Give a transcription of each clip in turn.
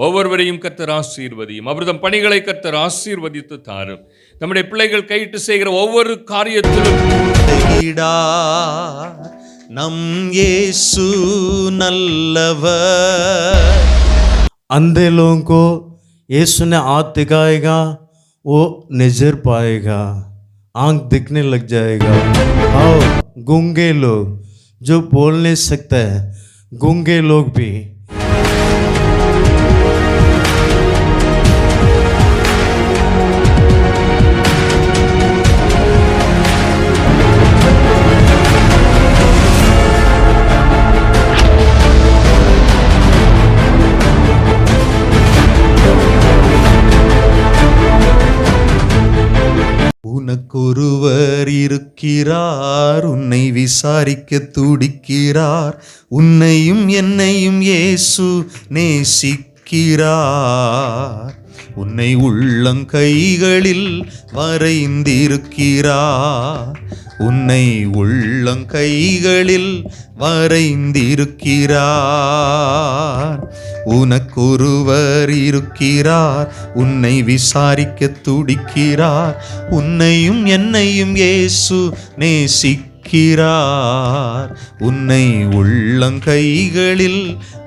ஒவ்வொருவரையும் கர்த்தர் ஆசீர்வதியும். அவர்தம் பணிகளை கர்த்தர் ஆசீர்வதித்து தாரும். நம்முடைய பிள்ளைகள் கையிட்டு செய்கிற ஒவ்வொரு காரியத்திலும் நம் இயேசு நல்லவர். अंधे लोगों को यीशु ने हाथ दिखाएगा, वो नजर पाएगा, आंख दिखने लग जाएगा। और गूंगे लोग जो बोल नहीं सकते हैं, गूंगे लोग भी உனக்கொருவர் இருக்கிறார், உன்னை விசாரிக்க துடிக்கிறார். உன்னையும் என்னையும் இயேசு நேசிக்கிறார். உன்னை உள்ளங்கைகளில் வரைந்திருக்கிறார். உன்னை உள்ளங்கைகளில் வரைந்திருக்கிறார். உனக்கொருவர் இருக்கிறார், உன்னை விசாரிக்க துடிக்கிறார். உன்னையும் என்னையும் இயேசு நேசிக்கிறார். உன்னை உள்ளங்கைகளில்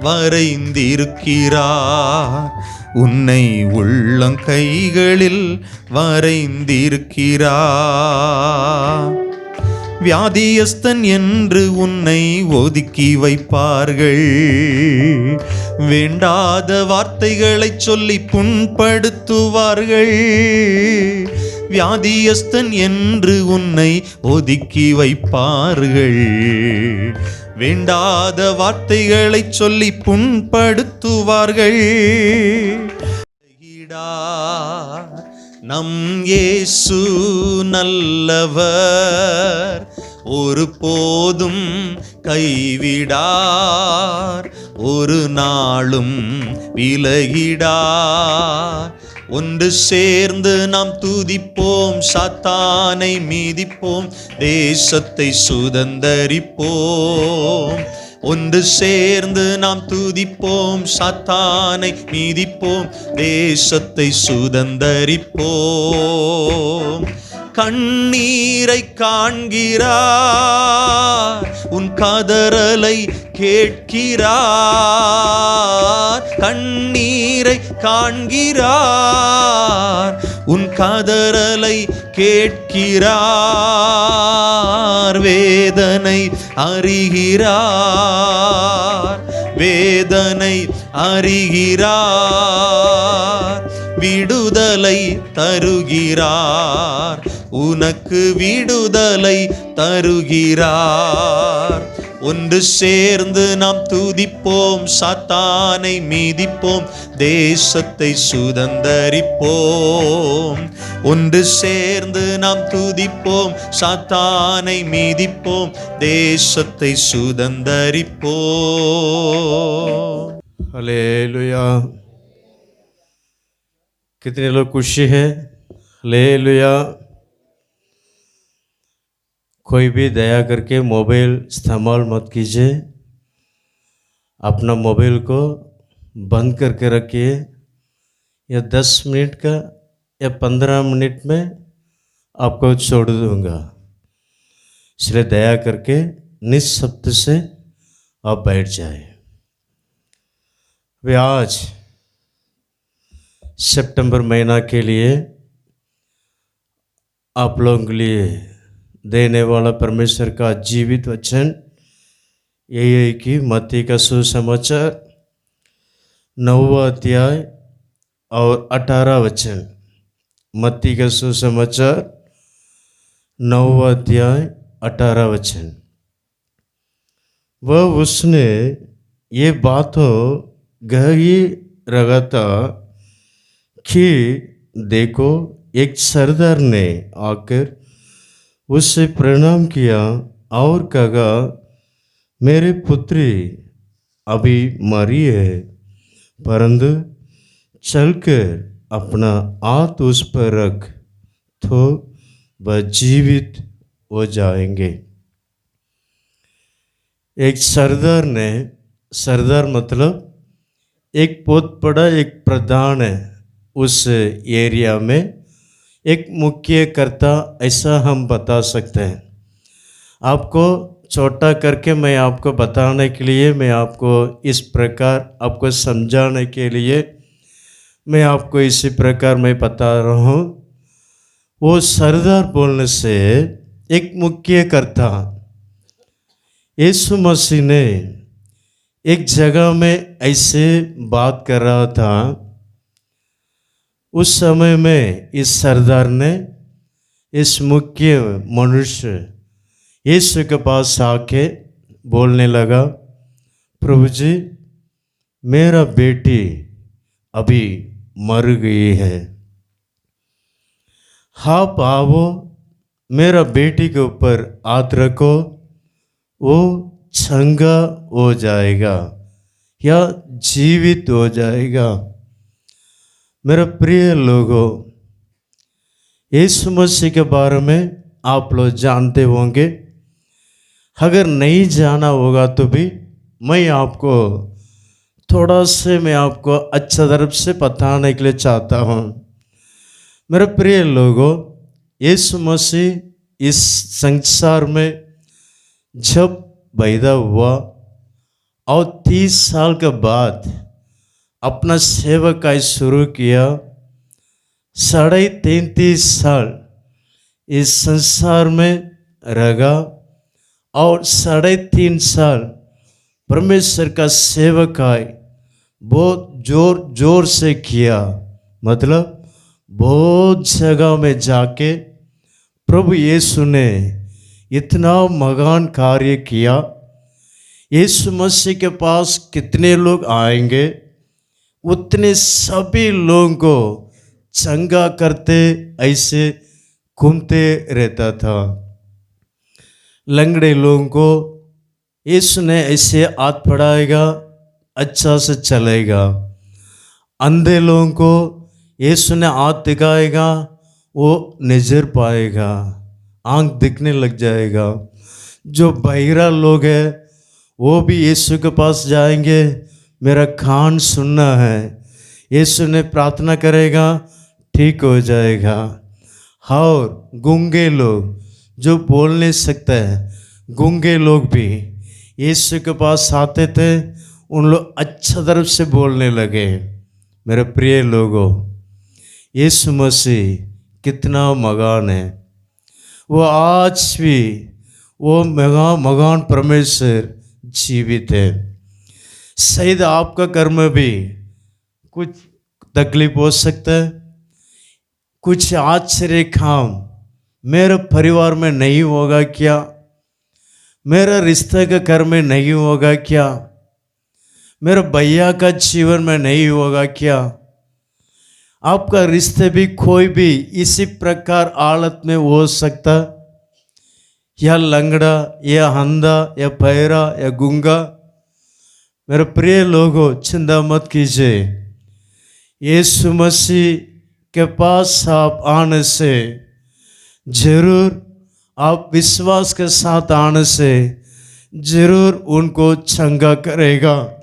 வரைந்திருக்கிறார். உன்னை உள்ளங்கைகளில் வரைந்திருக்கிறார். வியாதியஸ்தன் என்று உன்னை ஒதுக்கி வைப்பார்கள். வேண்டாத வார்த்தைகளை சொல்லி புண்படுத்துவார்கள். வியாதியஸ்தன் என்று உன்னை ஒதுக்கி வைப்பார்கள். வேண்டாத வார்த்தைகளை சொல்லி புண்படுத்துவார்கள். நம் இயேசு நல்லவர், ஒரு போதும் கைவிடார், ஒரு நாளும் விலகிடார். ஒன்று சேர்ந்து நாம் துதிப்போம், சாத்தானை மீதிப்போம், தேசத்தை சுதந்தரிப்போம். ஒன்று சேர்ந்து நாம் துதிப்போம், சாத்தானை மீதிப்போம், தேசத்தை சுதந்தரிப்போம். கண்ணீரை காண்கிறார், உன் கதறலை கேட்கிறார். கண்ணீரை காண்கிறார், உன் கதறலை கேட்கிறார். வேதனை அறிகிறார், வேதனை அறிகிறார். விடுதலை தருகிறார், உனக்கு விடுதலை தருகிறார். ஒன்று சேர்ந்து நாம் துதிப்போம், சாத்தானை மீதிப்போம், தேசத்தை சுதந்தரிப்போம். ஒன்று சேர்ந்து நாம் துதிப்போம், சாத்தானை மீதிப்போம், தேசத்தை சுதந்தரிப்போம். हालेलुया। कितने लोग खुशी है? हालेलुया। कोई भी दया करके मोबाइल इस्तेमाल मत कीजिए। अपना मोबाइल को बंद करके रखिए। या 10 मिनट का या 15 मिनट में आपको छोड़ दूँगा, इसलिए दया करके निःशब्द से आप बैठ जाए। वे आज सितंबर महीना के लिए आप लोगों के लिए देने वाला परमेश्वर का जीवित वचन यही है कि मत्ती का सुसमाचार 9वां अध्याय और 18 वचन। मत्ती का सुसमाचार 9वां अध्याय 18 वचन। वह उसने ये बातों गही रहा था कि देखो, एक सरदार ने आकर उससे प्रणाम किया और कहा, मेरे पुत्री अभी मरी है, परंतु चलकर अपना हाथ उस पर रख तो वह जीवित हो जाएंगे। एक सरदार ने, सरदार मतलब एक बहुत बड़ा एक प्रधान है उस एरिया में, एक मुख्य कर्ता, ऐसा हम बता सकते हैं। आपको छोटा करके मैं आपको बताने के लिए, मैं आपको इस प्रकार आपको समझाने के लिए मैं आपको इसी प्रकार मैं बता रहा हूँ। वो सरदार बोलने से एक मुख्य कर्ता, यीशु मसीह ने एक जगह में ऐसे बात कर रहा था। उस समय में इस सरदार ने, इस मुख्य मनुष्य यीशु के पास आके बोलने लगा, प्रभु जी, मेरा बेटी अभी मर गई है, आप आओ, मेरा बेटी के ऊपर हाथ रखो, वो चंगा हो जाएगा या जीवित हो जाएगा। मेरे प्रिय लोगों, यीशु मसीह के बारे में आप लोग जानते होंगे। अगर नहीं जाना होगा तो भी मैं आपको थोड़ा से मैं आपको अच्छा तरफ से बताने के लिए चाहता हूँ। मेरे प्रिय लोगों, यीशु मसीह इस संसार में जब पैदा हुआ और 30 साल के बाद अपना सेवकाई शुरू किया, 33.5 साल इस संसार में रहा और 3.5 साल परमेश्वर का सेवकाई बहुत जोर जोर से किया। मतलब बहुत जगह में जाके प्रभु यीशु ने इतना महान कार्य किया। यीशु मसीह के पास कितने लोग आएंगे, उतने सभी लोगों को चंगा करते ऐसे घूमते रहता था। लंगड़े लोगों को यीशु ने ऐसे हाथ बढ़ाएगा, अच्छा से चलेगा। अंधे लोगों को यीशु ने हाथ दिखाएगा, वो नजर पाएगा, आंख दिखने लग जाएगा। जो बहिरा लोग हैं वो भी यीशु के पास जाएंगे, मेरा कान सुनना है, यीशु ने प्रार्थना करेगा, ठीक हो जाएगा। और गूंगे लोग जो बोल नहीं सकते हैं, गूंगे लोग भी यीशु के पास आते थे, उन लोग अच्छा तरफ से बोलने लगे। मेरे प्रिय लोगों, यीशु मसीह कितना महान है। वो आज भी वो महान परमेश्वर जीवित है। शायद आपका घर में भी कुछ तकलीफ हो सकता है, कुछ आश्चर्य काम मेरे परिवार में नहीं होगा क्या, मेरा रिश्ते के घर में नहीं होगा क्या, मेरे भैया का जीवन में नहीं होगा क्या। आपका रिश्ते भी कोई भी इसी प्रकार हालत में हो सकता, या लंगड़ा या अंधा या बहरा या गूंगा। मेरे प्रिय लोगों, चिंता मत कीजिए। यीशु मसीह के पास आप आने से, जरूर आप विश्वास के साथ आने से जरूर उनको चंगा करेगा।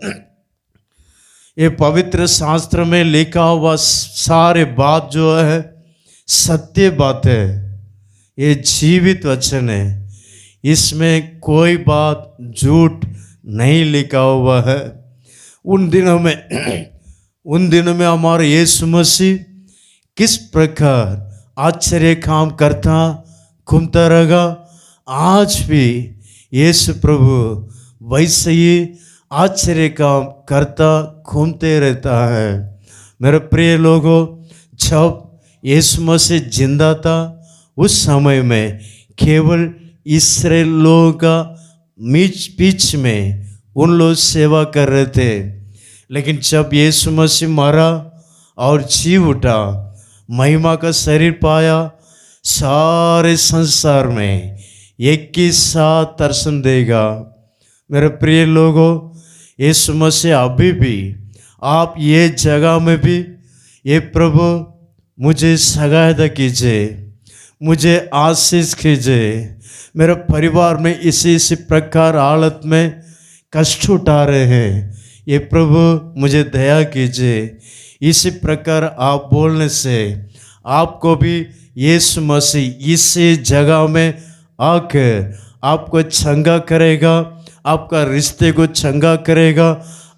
ये पवित्र शास्त्र में लिखा हुआ सारे बात जो है सत्य बात है, ये जीवित वचन है, इसमें कोई बात झूठ नहीं लिखा हुआ है। उन दिनों में हमारे यीशु मसीह किस प्रकार आश्चर्य काम करता घूमता रहेगा, आज भी यीशु प्रभु वैसे ही आश्चर्य काम करता घूमते रहता है। मेरे प्रिय लोगों, जब यीशु मसीह जिंदा था उस समय में केवल इस्राएल लोगों का बीच में उन लोग सेवा कर रहे थे। लेकिन जब यीशु मसीह मरा और जी उठा, महिमा का शरीर पाया, सारे संसार में एक ही साथ दर्शन देगा। मेरे प्रिय लोगों, यीशु मसीह अभी भी आप ये जगह में भी, ये प्रभु मुझे सहायता कीजिए, मुझे आशीष कीजिए। मेरे परिवार में इसी प्रकार हालत में कष्ट उठा रहे हैं, ये प्रभु मुझे दया कीजिए। इसी प्रकार आप बोलने से आपको भी यीशु मसीह इसी जगह में आकर आपको चंगा करेगा, आपका रिश्ते को चंगा करेगा,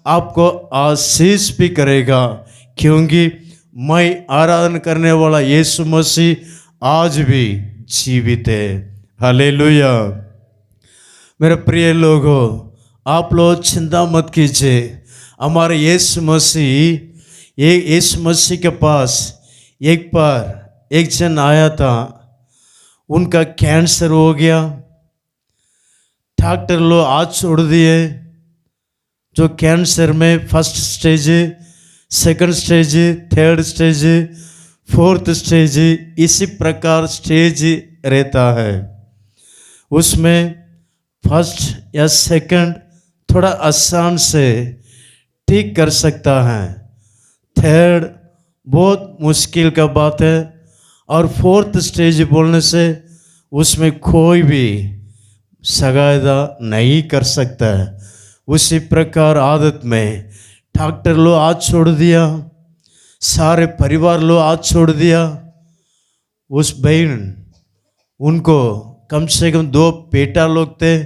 आपको आशीष भी करेगा, क्योंकि मैं आराधना करने वाला यीशु मसीह आज भी जीवित है। हालेलुया। मेरे प्रिय लोगों, आप लोग चिंता मत कीजिए। हमारे यीशु मसीह के पास एक बार एक जन आया था, उनका कैंसर हो गया। डॉक्टर लोग आज छोड़ दिए। जो कैंसर में first stage, second stage, third stage, fourth stage, इसी प्रकार स्टेज रहता है। उसमें फर्स्ट या सेकंड थोड़ा आसान से ठीक कर सकता है, थर्ड बहुत मुश्किल का बात है, और फोर्थ स्टेज बोलने से उसमें कोई भी सहायता नहीं कर सकता है। उसी प्रकार आदत में डॉक्टर लोग आज छोड़ दिया, सारे परिवार लोग आज छोड़ दिया। उस बहन, उनको कम से कम 2 बेटा लोग थे।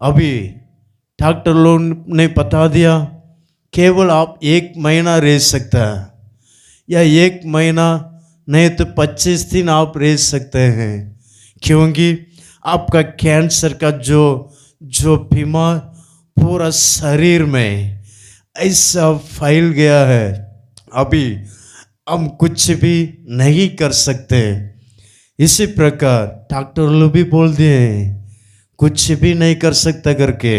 अभी डॉक्टर लोग ने बता दिया केवल आप 1 महीना रह सकता है, या 1 महीना नहीं तो 25 दिन आप रह सकते हैं, क्योंकि आपका कैंसर का जो बीमार पूरा शरीर में ऐसा फैल गया है, अभी हम कुछ भी नहीं कर सकते। इसी प्रकार डॉक्टर लोग भी बोल दिए कुछ भी नहीं कर सकता करके।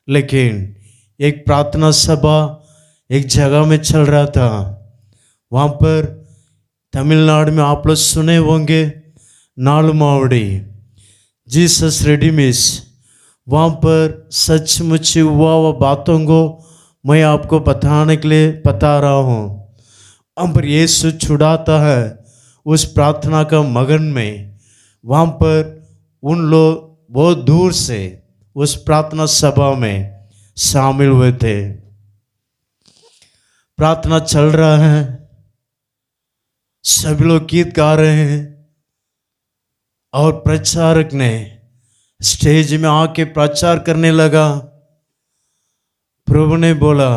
लेकिन एक प्रार्थना सभा एक जगह में चल रहा था, वहाँ पर तमिलनाडु में आप लोग सुने होंगे, नालुमावड़ी जीसस रेडीमिस, वहाँ पर सचमुच हुआ वो बातों को मैं आपको बताने के लिए बता रहा हूँ। वहाँ पर यीशु छुड़ाता है। उस प्रार्थना का मगन में वहाँ पर उन लोग बहुत दूर से उस प्रार्थना सभा में शामिल हुए थे। प्रार्थना चल रहा है, सभी लोग गीत गा रहे हैं, और प्रचारक ने स्टेज में आके प्रचार करने लगा। प्रभु ने बोला,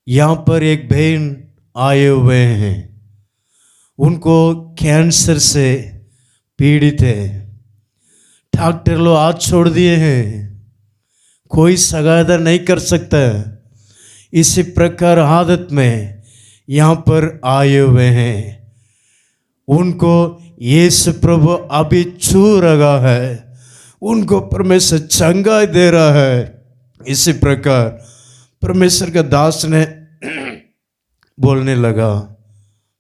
यहाँ पर एक बहन आए हुए हैं, उनको कैंसर से पीड़ित है। डॉक्टर लोग आज छोड़ दिए हैं, कोई सहायता नहीं कर सकता। इसी प्रकार आदत में यहाँ पर आए हुए हैं, उनको यीशु प्रभु अभी छू रहा है, उनको परमेश्वर चंगा दे रहा है। इसी प्रकार परमेश्वर का दास ने बोलने लगा,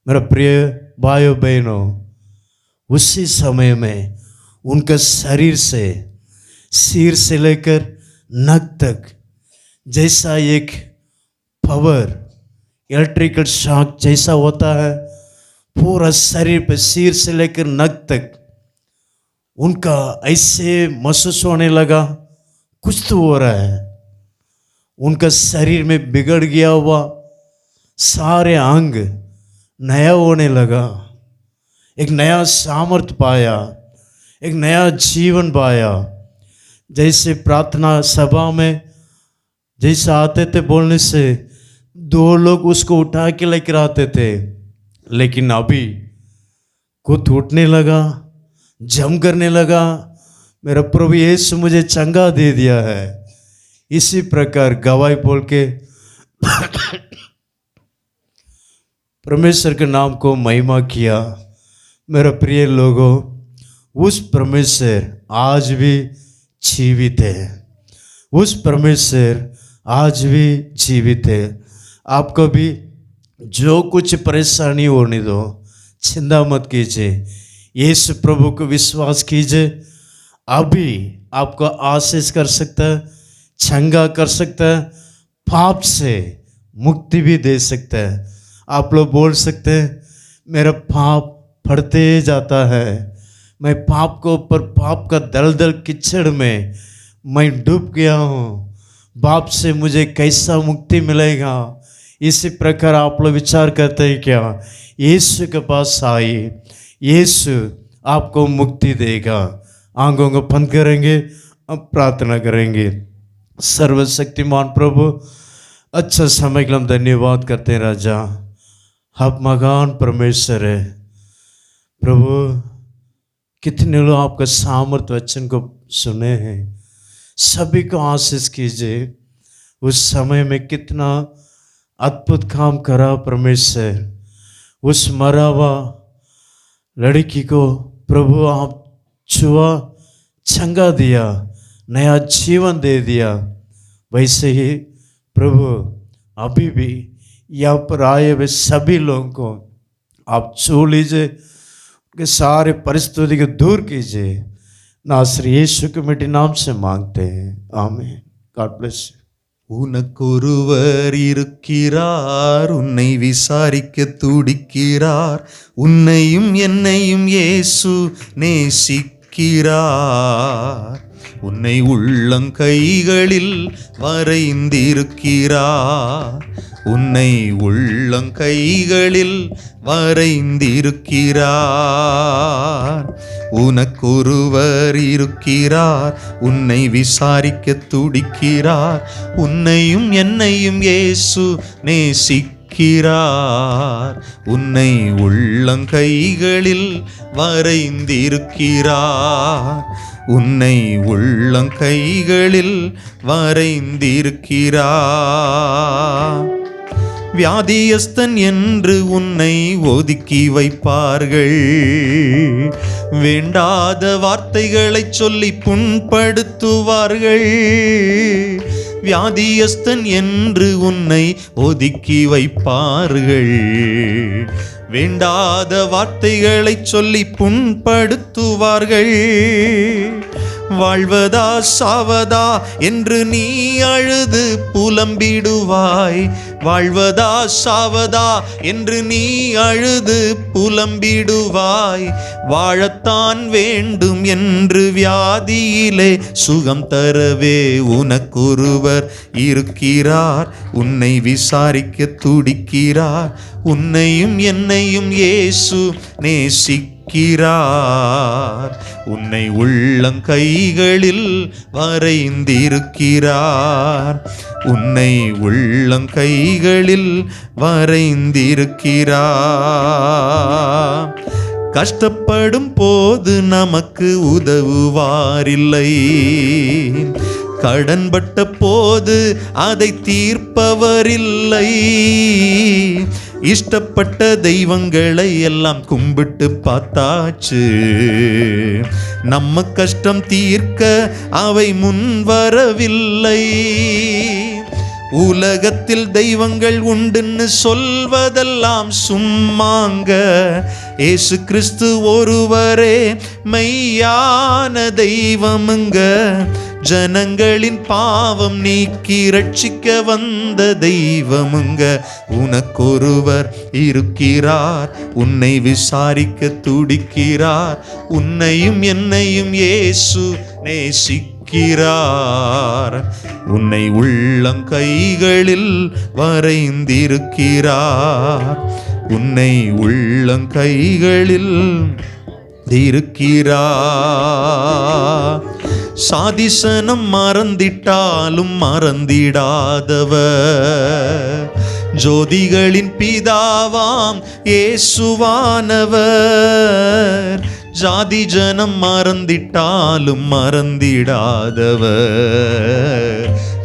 मेरा प्रिय भाइयों बहनों, उसी समय में उनका शरीर से सिर से लेकर नक तक जैसा एक पावर इलेक्ट्रिकल शॉक जैसा होता है, पूरा शरीर पे सिर से लेकर नक तक उनका ऐसे महसूस होने लगा कुछ तो हो रहा है। उनका शरीर में बिगड़ गया हुआ सारे अंग नया होने लगा, एक नया सामर्थ्य पाया, एक नया जीवन पाया। जैसे प्रार्थना सभा में जैसे आते थे बोलने से 2 लोग उसको उठा के लेकर आते थे, लेकिन अभी खुद उठने लगा, जम करने लगा, मेरा प्रभु यीशु मुझे चंगा दे दिया है। इसी प्रकार गवाही बोल के परमेश्वर के नाम को महिमा किया। मेरा प्रिय लोगों, उस परमेश्वर आज भी जीवित है, उस परमेश्वर आज भी जीवित है। आपको भी जो कुछ परेशानी होने दो, चिंता मत कीजिए, यीशु प्रभु को विश्वास कीजिए, अभी आपको आशीष कर सकता है, चंगा कर सकता है, पाप से मुक्ति भी दे सकता है। आप लोग बोल सकते हैं, मेरा पाप बढ़ते जाता है, मैं पाप के ऊपर पाप का दलदल कीचड़ में मैं डूब गया हूँ, बाप से मुझे कैसा मुक्ति मिलेगा, इसी प्रकार आप लोग विचार करते हैं क्या? यीशु के पास आइए, यीशु आपको मुक्ति देगा। आंखों को बंद करेंगे, अब प्रार्थना करेंगे। सर्वशक्तिमान प्रभु, अच्छा समय के लिए हम धन्यवाद करते हैं राजा। आप महान परमेश्वर है प्रभु। कितने लोग आपका सामर्थ्य वचन को सुने हैं, सभी को आशीष कीजिए। उस समय में कितना अद्भुत काम करा परमेश्वर। उस मरा हुआ लड़की को प्रभु आप छुआ, चंगा दिया, नया जीवन दे दिया। वैसे ही प्रभु अभी भी यहाँ पर आए हुए सभी लोगों को आप छू लीजिए, उनके सारे परिस्थिति को दूर कीजिए। नासरी यीशु के मिट्टी नाम से मांगते हैं, आमीन। God bless you. உனக்கொருவர் இருக்கிறார், உன்னை விசாரிக்க துடிக்கிறார், உன்னையும் என்னையும் இயேசு நேசிக்கிறார். உன்னை உள்ளங்கைகளில் வரைந்திருக்கிறார், உன்னை உள்ளங்கைகளில் வரைந்திருக்கிறார். உனக்கொருவர் இருக்கிறார், உன்னை விசாரிக்க துடிக்கிறார், உன்னையும் என்னையும் இயேசு நேசிக்கிறார். உன்னை உள்ளங்கைகளில் வரைந்திருக்கிறார், உன்னை உள்ளங்கைகளில் வரைந்திருக்கிறார். வியாதியஸ்தன் என்று உன்னை ஒதுக்கி வைப்பார்கள், வேண்டாத வார்த்தைகளை சொல்லி புண்படுத்துவார்கள். வியாதியஸ்தன் என்று உன்னை ஒதுக்கி வைப்பார்கள், வேண்டாத வார்த்தைகளை சொல்லி புண்படுத்துவார்கள். வாழ்வதா சாவதா என்று நீ அழுது புலம்பிடுவாய், வாழ்வதா சாவதா என்று நீ அழுது புலம்பிடுவாய். வாழத்தான் வேண்டும் என்று வியாதியிலே சுகம் தரவே உனக்கொருவர் இருக்கிறார், உன்னை விசாரிக்க துடிக்கிறார், உன்னையும் என்னையும் இயேசு நேசிக்கிறார். உன்னை உள்ளங்கைகளில் வரைந்திருக்கிறார், உன்னை உள்ளங்கைகளில் வரைந்திருக்கிறார். கஷ்டப்படும் போது நமக்கு உதவுவாரில்லை, கடன்பட்ட போது அதை தீர்ப்பவரில்லை. இஷ்டப்பட்ட தெய்வங்களை எல்லாம் கும்பிட்டு பார்த்தாச்சு, நம்ம கஷ்டம் தீர்க்க அவை முன்வரவில்லை. உலகத்தில் தெய்வங்கள் உண்டுன்னு சொல்வதெல்லாம் சும்மாங்க, இயேசு கிறிஸ்து ஒருவரே மெய்யான தெய்வமுங்க. ஜனங்களின் பாவம் நீக்கி ரட்சிக்க வந்த தெய்வமுங்க. உனக்கொருவர் இருக்கிறார், உன்னை விசாரிக்க துடிக்கிறார், உன்னையும் என்னையும் இயேசு நேசிக்கிறார். உன்னை உள்ளங்கைகளில் வரைந்திருக்கிறார், உன்னை உள்ளங்கைகளில் இருக்கிறார். சாதிசனம் மறந்திட்டாலும் மறந்திடாதவர், ஜோதிகளின் பிதாவாம் இயேசுவானவர். ஜாதி ஜனம் மறந்திட்டாலும் மறந்திடாதவர்,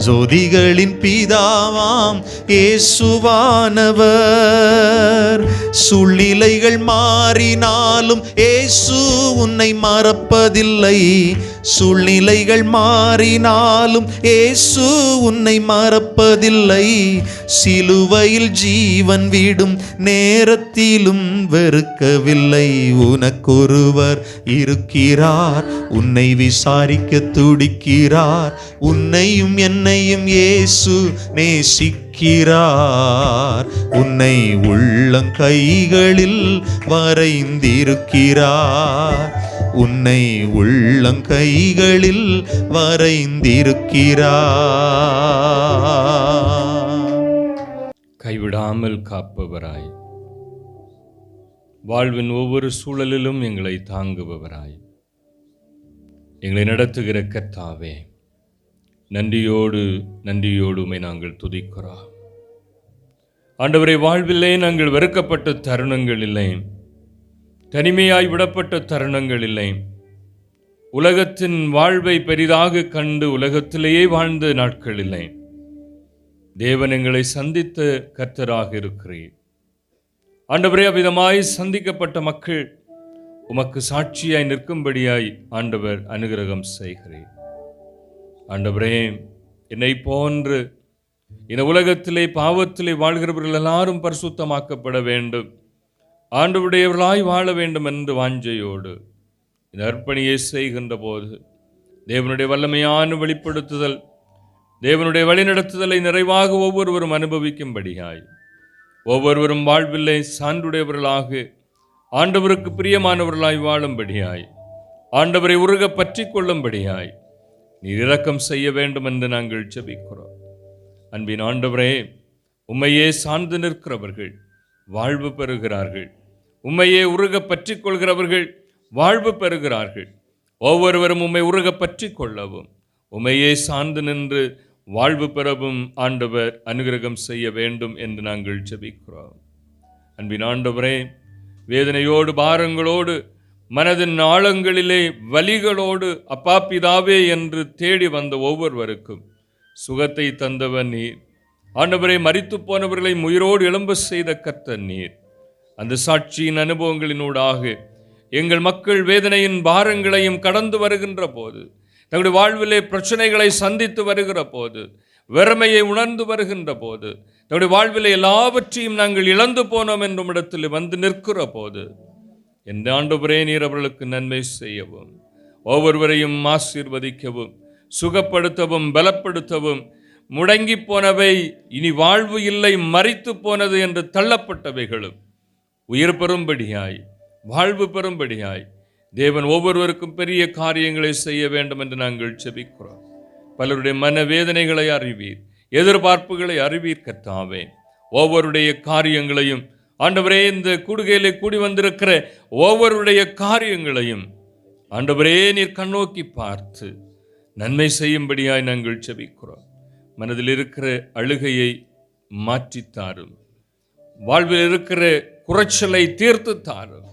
ஜோதிகளின் பிதாவாம் இயேசுவானவர். சூழ்நிலைகள் மாறினாலும் இயேசு உன்னை மறப்பதில்லை, சூழ்நிலைகள் மாறினாலும் இயேசு உன்னை மறப்பதில்லை. சிலுவையில் ஜீவன் விடும் நேரத்திலும் வெறுக்கவில்லை. உனக்கொருவர் இருக்கிறார், உன்னை விசாரிக்க துடிக்கிறார், உன்னையும் என்னையும் இயேசு நேசிக்கிறார். உன்னை உள்ளங்கைகளில் வரைந்திருக்கிறார், உன்னை உள்ளங்கைகளில் வரைந்திருக்கிறார். கைவிடாமல் காப்பவராய், வாழ்வின் ஒவ்வொரு சூழலிலும் எங்களை தாங்குபவராய், எங்களை நடத்துகிற கர்த்தாவே, நன்றியோடு உம்மை நாங்கள் துதிக்கிறோம். ஆண்டவரே, வாழ்விலே நாங்கள் வெறுக்கப்பட்ட தருணங்கள் இல்லை, தனிமையாய் விடப்பட்ட தருணங்கள் இல்லை, உலகத்தின் வாழ்வை பெரிதாக கண்டு உலகத்திலேயே வாழ்ந்த நாட்கள் இல்லை. தேவன் எங்களை சந்தித்த கர்த்தராக இருக்கிறீர். ஆண்டவரே, அவ்விதமாய் சந்திக்கப்பட்ட மக்கள் உமக்கு சாட்சியாய் நிற்கும்படியாய் ஆண்டவர் அனுகிரகம் செய்கிறீர். ஆண்டவரே, என்னை போன்று இந்த உலகத்திலே பாவத்திலே வாழ்கிறவர்கள் எல்லாரும் பரிசுத்தமாக்கப்பட வேண்டும், ஆண்டவருடையவர்களாய் வாழ வேண்டும் என்று வாஞ்சையோடு இந்த அர்ப்பணியை செய்கின்ற போது தேவனுடைய வல்லமையான வெளிப்படுத்துதல், தேவனுடைய வழிநடத்துதலை நிறைவாக ஒவ்வொருவரும் அனுபவிக்கும்படியாய், ஒவ்வொருவரும் வாழ்வில்லை சான்றுடையவர்களாக ஆண்டவருக்கு பிரியமானவர்களாய் வாழும்படியாய், ஆண்டவரை உருக பற்றி கொள்ளும்படியாய் நீர் இரக்கம் செய்ய வேண்டும் என்று நாங்கள் ஜெபிக்கிறோம். அன்பின் ஆண்டவரே, உம்மையே சார்ந்து நிற்கிறவர்கள் வாழ்வு பெறுகிறார்கள், உம்மையே உருக பற்றி கொள்கிறவர்கள் வாழ்வு பெறுகிறார்கள். ஒவ்வொருவரும் உம்மை உருக பற்றி கொள்ளவும், உம்மையே சார்ந்து நின்று வாழ்வு பெறவும் ஆண்டவர் அனுகிரகம் செய்ய வேண்டும் என்று நாங்கள் ஜெபிக்கிறோம். அன்பின் ஆண்டவரே, வேதனையோடு பாரங்களோடு மனதின் ஆழங்களிலே வலிகளோடு அப்பா பிதாவே என்று தேடி வந்த ஒவ்வொருவருக்கும் சுகத்தை தந்தவன் நீர். ஆண்டவரை, மரித்து போனவர்களை உயிரோடு எழும்ப செய்த கர்த்தர் நீர். அந்த சாட்சியின் அனுபவங்களினூடாக எங்கள் மக்கள் வேதனையின் பாரங்களையும் கடந்து வருகின்ற போது, தங்களுடைய வாழ்விலே பிரச்சனைகளை சந்தித்து வருகிற போது, வெறுமையை உணர்ந்து வருகின்ற போது, தங்களுடைய வாழ்விலே எல்லாவற்றையும் நாங்கள் இழந்து போனோம் என்னும் இடத்தில் வந்து நிற்கிற போது, என் ஆண்டவரே, நீர் அவர்களுக்கு நன்மை செய்யவும், ஒவ்வொருவரையும் ஆசீர்வதிக்கவும், சுகப்படுத்தவும், பலப்படுத்தவும், முடங்கி போனவை இனி வாழ்வு இல்லை, மரித்து போனது என்று தள்ளப்பட்டவைகளும் உயிர் பெறும்படியாய், வாழ்வு பெறும்படியாய் தேவன் ஒவ்வொருவருக்கும் பெரிய காரியங்களை செய்ய வேண்டும் என்று நாங்கள் ஜெபிக்கிறோம். பலருடைய மனவேதனைகளை அறிவீர், எதிர்பார்ப்புகளை அறிவீர் கர்த்தாவே. ஒவ்வொருடைய காரியங்களையும் ஆண்டவரே, இந்த கூடுகையிலே கூடி வந்திருக்கிற ஒவ்வொருடைய காரியங்களையும் ஆண்டவரே நீர் கண்ணோக்கி பார்த்து நன்மை செய்யும்படியாய் நாங்கள் ஜெபிக்கிறோம். மனதில் இருக்கிற அழுகையை மாற்றித்தாரும், வாழ்வில் இருக்கிற குறைச்சலை தீர்த்து தாரும்.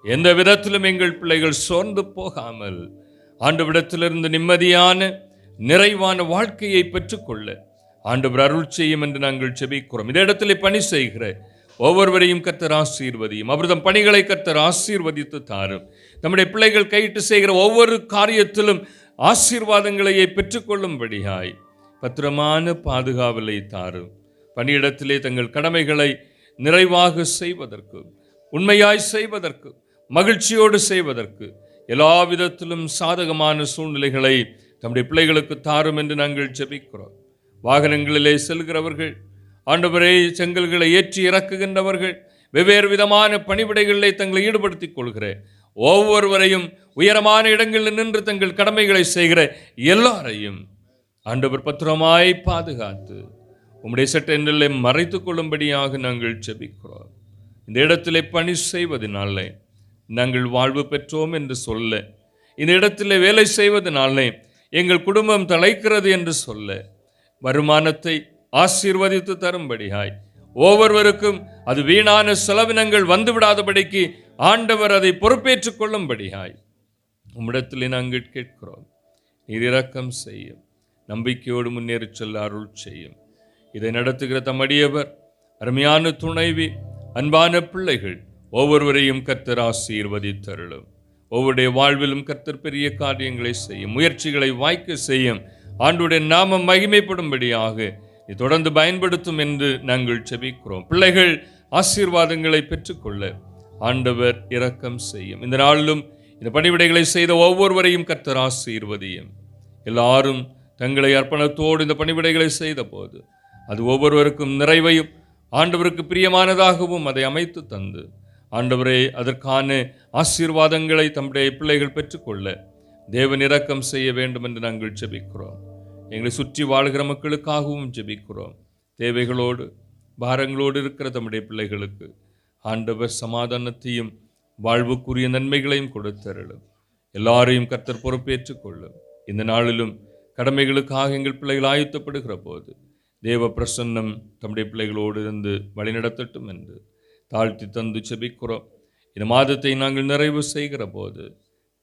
எந்த விதத்திலும் எங்கள் பிள்ளைகள் சோர்ந்து போகாமல் ஆண்டவரிடத்திலிருந்து நிம்மதியான நிறைவான வாழ்க்கையை பெற்றுக்கொள்ள ஆண்டவர் அருள் செய்யும் என்று நாங்கள் ஜெபிக்கிறோம். இந்த இடத்திலே பணி செய்கிற ஒவ்வொருவரையும் கர்த்தர் ஆசீர்வதியும், அவர்தம் பணிகளை கர்த்தர் ஆசீர்வதித்து தாரும். நம்முடைய பிள்ளைகள் கையிட்டு செய்கிற ஒவ்வொரு காரியத்திலும் ஆசீர்வாதங்களையே பெற்றுக்கொள்ளும்படியாய் பத்திரமான பாதுகாவலை தாரும். பணியிடத்திலே தங்கள் கடமைகளை நிறைவாக செய்வதற்கு, உண்மையாய் செய்வதற்கு, மகிழ்ச்சியோடு செய்வதற்கு எல்லா விதத்திலும் சாதகமான சூழ்நிலைகளை தம்முடைய பிள்ளைகளுக்கு தாரும் என்று நாங்கள் ஜெபிக்கிறோம். வாகனங்களிலே செல்கிறவர்கள், ஆண்டவரே, செங்கல்களை ஏற்றி இறக்குகின்றவர்கள், வெவ்வேறு விதமான பணிவிடைகளிலே தங்களை ஈடுபடுத்திக் கொள்கிற ஒவ்வொருவரையும், உயரமான இடங்களில் நின்று தங்கள் கடமைகளை செய்கிற எல்லாரையும் ஆண்டவர் பத்திரமாய் பாதுகாத்து உம்முடைய சட்டங்களை மறைத்துக் கொள்ளும்படியாக நாங்கள் ஜெபிக்கிறோம். இந்த இடத்திலே பணி செய்வதனாலே நாங்கள் வாழ்வு பெற்றோம் என்று சொல்ல, இந்த இடத்திலே வேலை செய்வதனாலே எங்கள் குடும்பம் தழைக்கிறது என்று சொல்ல, வருமானத்தை ஆசீர்வதித்து தரும்படியாய், ஒவ்வொருவருக்கும் அது வீணான செலவினங்கள் வந்துவிடாதபடிக்கு ஆண்டவர் அதை பொறுப்பேற்றுக் கொள்ளும்படியாய் உம்மிடத்திலே நாங்கள் கேட்கிறோம். நீர் இரக்கம் செய்யும், நம்பிக்கையோடு முன்னேறி செல்ல அருள் செய்யும். இதை நடத்துகிற தம்மடியவர், அருமையான துணைவி, அன்பான பிள்ளைகள் ஒவ்வொருவரையும் கர்த்தர் ஆசீர்வதித்தருளும். ஒவ்வொருடைய வாழ்விலும் கர்த்தர் பெரிய காரியங்களை செய்யும், முயற்சிகளை வாய்க்க செய்யும். ஆண்டவருடைய நாமம் மகிமைப்படும்படியாக இது தொடர்ந்து பயன்படுத்தும் என்று நாங்கள் ஜெபிக்கிறோம். பிள்ளைகள் ஆசீர்வாதங்களை பெற்றுக்கொள்ள ஆண்டவர் இரக்கம் செய்யும். இந்த நாளிலும் இந்த பணிவிடைகளை செய்த ஒவ்வொருவரையும் கர்த்தர் ஆசீர்வதியும். எல்லாரும் தங்களை அர்ப்பணத்தோடு இந்த பணிவிடைகளை செய்த போது அது ஒவ்வொருவருக்கும் நிறைவையும் ஆண்டவருக்கு பிரியமானதாகவும் அதை அமைத்து தந்து ஆண்டவரே, அதற்கான ஆசீர்வாதங்களை தம்முடைய பிள்ளைகள் பெற்றுக்கொள்ள தேவன் இரக்கம் செய்ய வேண்டும் என்று நாங்கள் ஜெபிக்கிறோம். எங்களை சுற்றி வாழ்கிற மக்களுக்காகவும் ஜெபிக்கிறோம். தேவைகளோடு பாரங்களோடு இருக்கிற தம்முடைய பிள்ளைகளுக்கு ஆண்டவர் சமாதானத்தையும் வாழ்வுக்குரிய நன்மைகளையும் கொடுத்தருளும். எல்லாரையும் கர்த்தர் பொறுப்பேற்றுக் கொள்ளும். இந்த நாளிலும் கடமைகளுக்காக எங்கள் பிள்ளைகள் ஆயத்தப்படுகிற போது தேவ பிரசன்னம் தம்முடைய பிள்ளைகளோடு இருந்து வழிநடத்தட்டும் என்று தாழ்த்தி தந்து செபிக்கிறோம். இந்த மாதத்தை நாங்கள் நிறைவு செய்கிற போது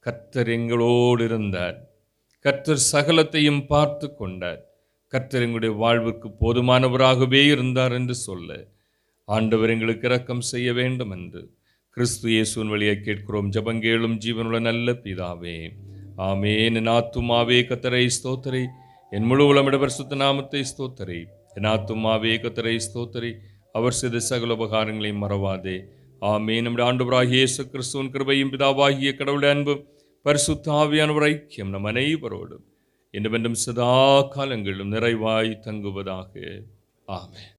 கர்த்தர் எங்களோடு இருந்தார். கர்த்தர் சகலத்தையும் பார்த்து கொண்டார். கர்த்தர் எங்களுடைய வாழ்வுக்கு போதுமானவராகவே இருந்தார் என்று சொல்ல ஆண்டவர் எங்களுக்கு இரக்கம் செய்ய வேண்டும் என்று கிறிஸ்து இயேசுவின் வழியை கேட்கிறோம். ஜெபங்கேளும் ஜீவனுள்ள நல்ல பிதாவே, ஆமென். என் ஆத்துமாவே கர்த்தரை ஸ்தோத்திரி, என் முழு உளமிட பரிசுத்த நாமத்தை ஸ்தோத்திரி. என் ஆத்துமாவே கர்த்தரை ஸ்தோத்திரி, அவர் செய்த சகல உபகாரங்களையும் மறவாதே. ஆமென். நம்முடைய ஆண்டவராகிய இயேசு கிறிஸ்துவின் கிருபையும் பிதாவாகிய கடவுளுடைய அன்பும் பரிசுத்த ஆவியானவர் ஐக்கியம் நம் அனைவரோடும் என்றும் சதா காலங்களிலும் நிறைவாய் தங்குவதாக. ஆமென்.